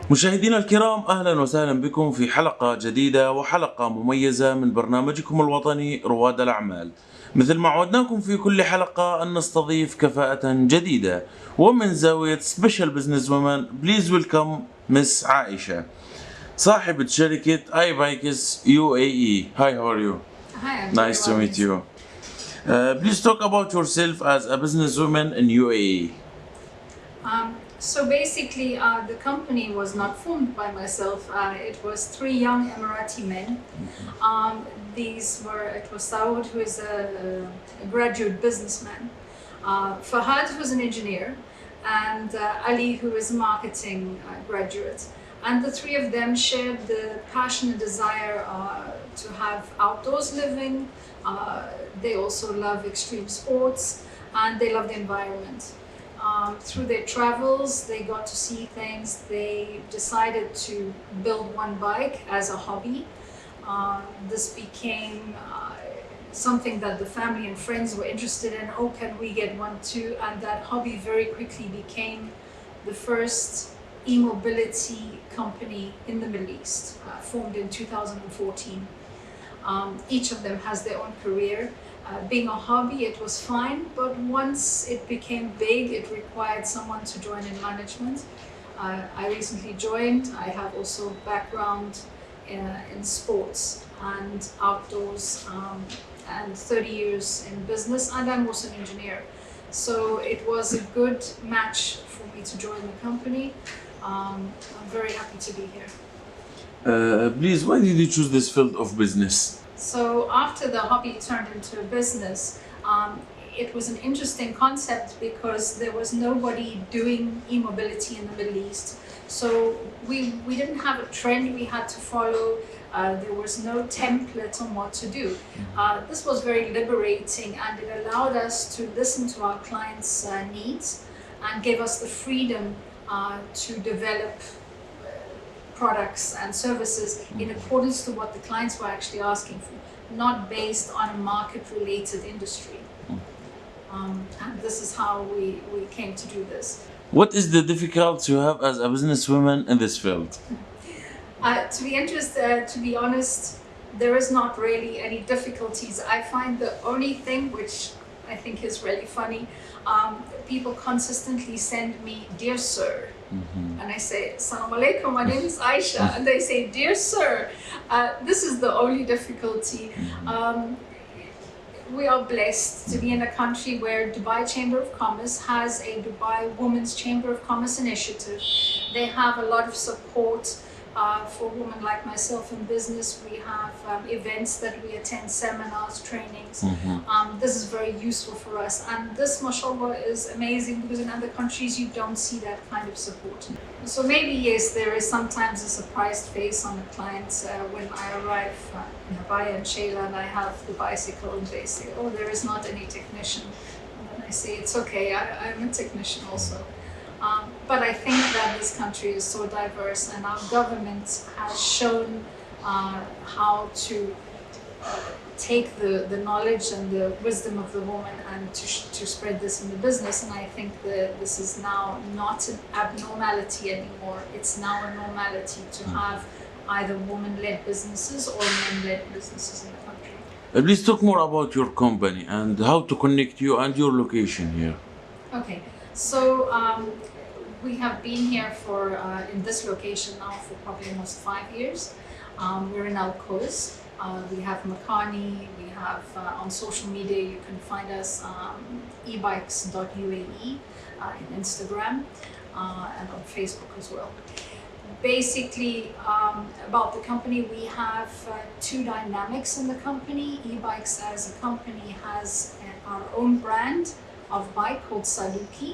مشاهدينا الكرام، أهلا وسهلا بكم في حلقة جديدة وحلقة مميزة من برنامجكم الوطني رواد الأعمال. مثل ما عودناكم في كل حلقة أن نستضيف كفاءة جديدة، ومن زاوية سبيشال بزنس وومن بليز ويلكم مس عائشة، صاحبة شركة Ebikes UAE. Hi, how are you? Hi, I'm Nice to very well. meet you. Please talk about yourself as a businesswoman in UAE. So basically, the company was not formed by myself. It was three young Emirati men. It was Saud, who is a graduate businessman, Fahad, who is an engineer, and Ali, who is a marketing graduate. And the three of them shared the passion and desire to have outdoors living. They also love extreme sports, and they love the environment. Through their travels, they got to see things. They decided to build one bike as a hobby. This became something that the family and friends were interested in. Oh, can we get one too? And that hobby very quickly became the first e-mobility company in the Middle East, formed in 2014. Each of them has their own career. Being a hobby, it was fine, but once it became big, it required someone to join in management. I recently joined. I have also background in sports and outdoors, and 30 years in business, and I'm also an engineer. So it was a good match for me to join the company. I'm very happy to be here. Please, why did you choose this field of business? So after the hobby turned into a business, it was an interesting concept because there was nobody doing e-mobility in the Middle East. So we didn't have a trend we had to follow. There was no template on what to do. This was very liberating, and it allowed us to listen to our clients' needs and gave us the freedom to develop products and services in accordance to what the clients were actually asking for, not based on a market-related industry. And this is how we came to do this. What is the difficulty you have as a businesswoman in this field? To be honest, there is not really any difficulties. I find the only thing which I think is really funny, people consistently send me, "Dear sir." And I say, "Assalamu alaikum, my name is Aisha." And they say, "Dear sir." This is the only difficulty. We are blessed to be in a country where Dubai Chamber of Commerce has a Dubai Women's Chamber of Commerce initiative. They have a lot of support for women like myself in business. We have events that we attend, seminars, trainings. This is very useful for us. And this, mashallah, is amazing because in other countries you don't see that kind of support. So maybe, yes, there is sometimes a surprised face on the clients when I arrive in Dubai and Shayla and I have the bicycle and they say, "Oh, there is not any technician." And then I say, "It's okay, I'm a technician also." But I think that this country is so diverse, and our government has shown how to take the knowledge and the wisdom of the woman and to spread this in the business. And I think that this is now not an abnormality anymore. It's now a normality to have either woman-led businesses or men-led businesses in the country. Please talk more about your company and how to connect you and your location here. Okay, so we have been here in this location now for probably almost 5 years. We're in Al Quoz. We have Makani. We have on social media you can find us ebikes.uae in Instagram and on Facebook as well. Basically, about the company, we have two dynamics in the company. Ebikes as a company has our own brand of bike called Saluki.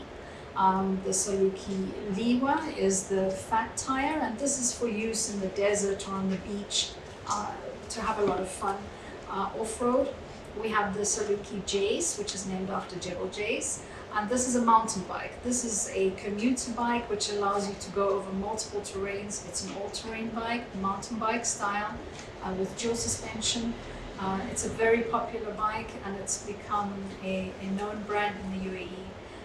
The Saluki Liwa is the fat tire, and this is for use in the desert or on the beach to have a lot of fun off-road. We have the Saluki Jace, which is named after Jebel Jace, and this is a mountain bike. This is a commuter bike which allows you to go over multiple terrains. It's an all-terrain bike, mountain bike style, with dual suspension. It's a very popular bike, and it's become a known brand in the UAE.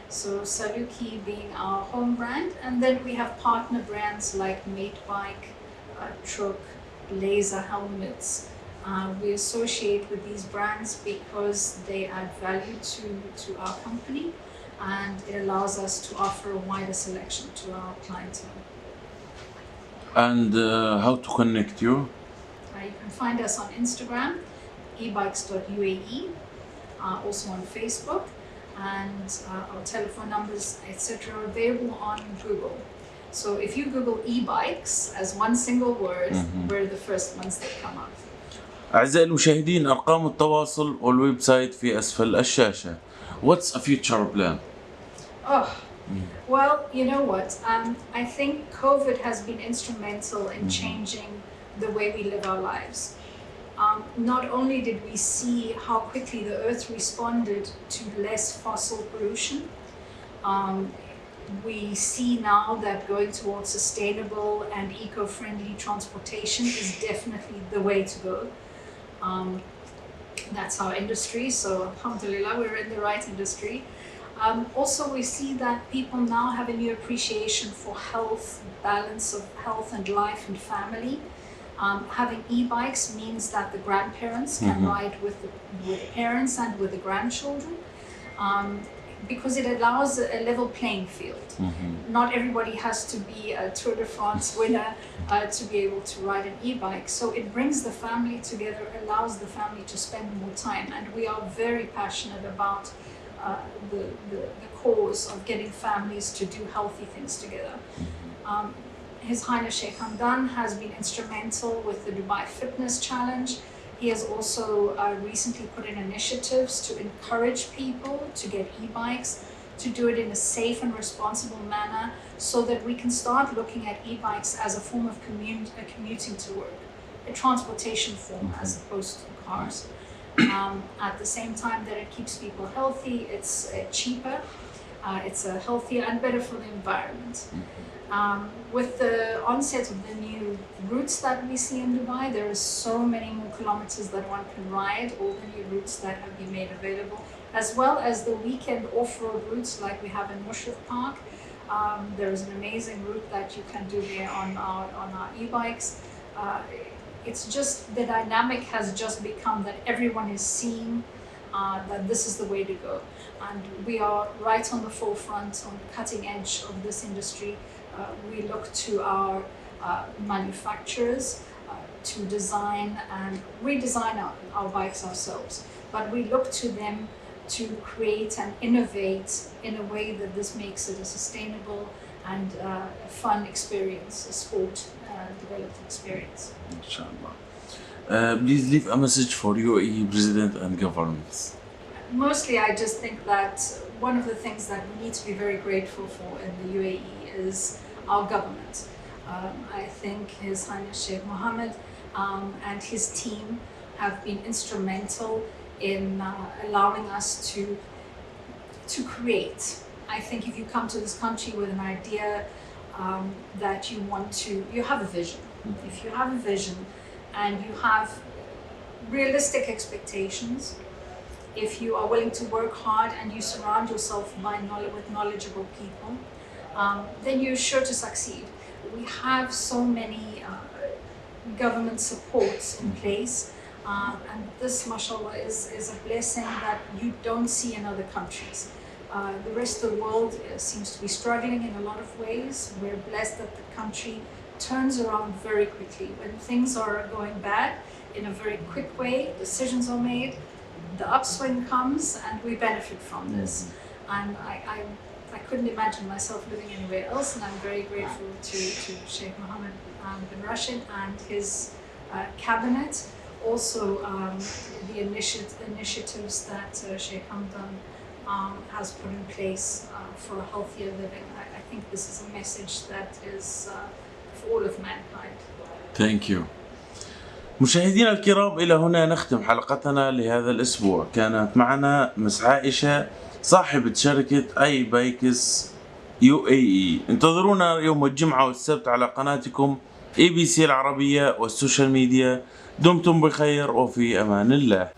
So Saluki being our home brand, and then we have partner brands like Matebike, Truck, Laser helmets. We associate with these brands because they add value to our company, and it allows us to offer a wider selection to our clientele. And how to connect you? You can find us on Instagram, ebikes.uae, also on Facebook, and our telephone numbers, etc., are available on Google. So if you Google e-bikes as one single word, we're the first ones that come up. أعزائي المشاهدين، أرقام التواصل والويب سايت في أسفل الشاشة. What's a future plan? Oh, well, you know what? I think COVID has been instrumental in changing the way we live our lives. Not only did we see how quickly the Earth responded to less fossil pollution, we see now that going towards sustainable and eco-friendly transportation is definitely the way to go. That's our industry, so alhamdulillah, we're in the right industry. Also, we see that people now have a new appreciation for health, balance of health and life and family. Having e-bikes means that the grandparents can ride with the parents and with the grandchildren, because it allows a level playing field. Not everybody has to be a Tour de France winner to be able to ride an e-bike. So it brings the family together, allows the family to spend more time. And we are very passionate about the cause of getting families to do healthy things together. His Highness Sheikh Hamdan has been instrumental with the Dubai Fitness Challenge. He has also recently put in initiatives to encourage people to get e-bikes, to do it in a safe and responsible manner, so that we can start looking at e-bikes as a form of commuting to work, a transportation form as opposed to cars. At the same time that it keeps people healthy, it's cheaper, it's healthier and better for the environment. With the onset of the new routes that we see in Dubai, there are so many more kilometers that one can ride, all the new routes that have been made available, as well as the weekend off-road routes like we have in Mushrif Park. There is an amazing route that you can do there on our e-bikes. It's just the dynamic has just become that everyone is seeing that this is the way to go. And we are right on the forefront, on the cutting edge of this industry. We look to our manufacturers to design and redesign our bikes ourselves, but we look to them to create and innovate in a way that this makes it a sustainable and a fun experience, a sport developed experience. Inshallah. Please leave a message for UAE President and government. Mostly, I just think that one of the things that we need to be very grateful for in the UAE is our government. I think His Highness Sheikh Mohammed and his team have been instrumental in allowing us to create. I think if you come to this country with an idea that you have a vision. If you have a vision and you have realistic expectations, if you are willing to work hard and you surround yourself with knowledgeable people, then you're sure to succeed. We have so many government supports in place, and this, mashallah, is a blessing that you don't see in other countries. The rest of the world seems to be struggling in a lot of ways. We're blessed that the country turns around very quickly. When things are going bad, in a very quick way, decisions are made, the upswing comes, and we benefit from this. And I couldn't imagine myself living anywhere else, and I'm very grateful to Sheikh Mohammed bin Rashid and his cabinet. Also, the initiatives that Sheikh Hamdan has put in place for a healthier living. I think this is a message that is for all of mankind. Thank you. مشاهدينا الكرام، إلى هنا نختم حلقتنا لهذا الأسبوع. كانت معنا مس عائشة صاحبة شركة Ebikes UAE. انتظرونا يوم الجمعة والسبت على قناتكم ABC العربية والسوشيال ميديا. دمتم بخير وفي أمان الله.